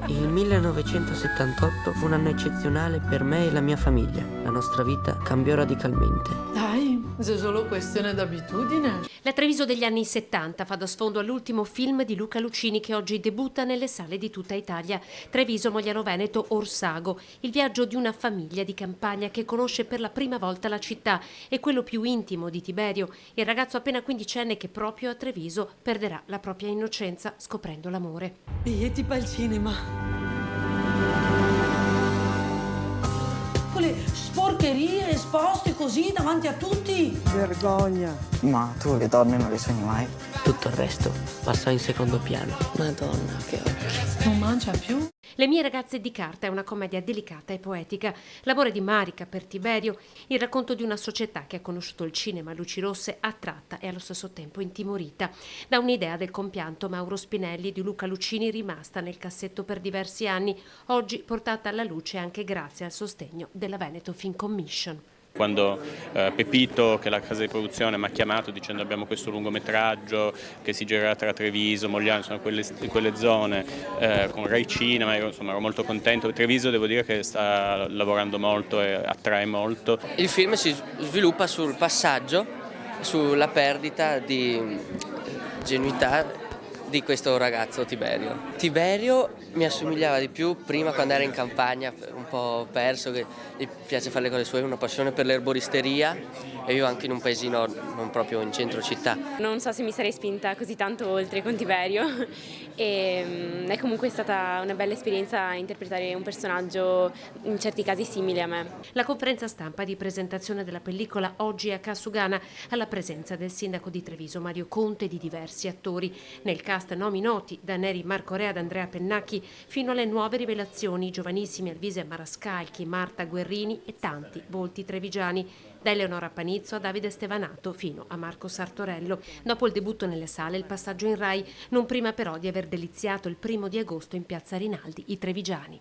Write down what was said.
Il 1978 fu un anno eccezionale per me e la mia famiglia. La nostra vita cambiò radicalmente. Dai, è solo questione d'abitudine. La Treviso degli anni 70 fa da sfondo all'ultimo film di Luca Lucini che oggi debutta nelle sale di tutta Italia. Treviso, Mogliano Veneto, Orsago. Il viaggio di una famiglia di campagna che conosce per la prima volta la città e quello più intimo di Tiberio, il ragazzo appena quindicenne che proprio a Treviso perderà la propria innocenza scoprendo l'amore. Biglietti per il cinema. Quelle sporcherie esposte così davanti a tutti. Vergogna. Ma tu le donne non le sogni mai? Tutto il resto passò in secondo piano. Madonna, che occhi. Non mangia più? Le mie ragazze di carta è una commedia delicata e poetica. L'amore di Marica per Tiberio, il racconto di una società che ha conosciuto il cinema a luci rosse, attratta e allo stesso tempo intimorita da un'idea del compianto Mauro Spinelli di Luca Lucini rimasta nel cassetto per diversi anni, oggi portata alla luce anche grazie al sostegno della Veneto Film Commission. Quando Pepito, che è la casa di produzione, mi ha chiamato dicendo abbiamo questo lungometraggio che si girerà tra Treviso, Mogliano, insomma quelle zone, con Rai Cinema, insomma ero molto contento. Treviso devo dire che sta lavorando molto e attrae molto. Il film si sviluppa sul passaggio, sulla perdita di genuinità di questo ragazzo Tiberio. Tiberio mi assomigliava di più prima quando era in campagna, un po' perso, che gli piace fare le cose sue, una passione per l'erboristeria e io anche in un paesino non proprio in centro città. Non so se mi sarei spinta così tanto oltre con Tiberio e è comunque stata una bella esperienza interpretare un personaggio in certi casi simile a me. La conferenza stampa di presentazione della pellicola oggi a Cassugana alla presenza del sindaco di Treviso Mario Conte e di diversi attori. Nel cast nomi noti, da Neri Marco Rea ad Andrea Pennacchi fino alle nuove rivelazioni, giovanissimi Alvise Marascalchi, Marta Guerrini e tanti volti trevigiani, da Eleonora Panizzo a Davide Stevanato fino a Marco Sartorello. Dopo il debutto nelle sale, il passaggio in Rai, non prima però di aver deliziato il 1° di agosto in Piazza Rinaldi i trevigiani.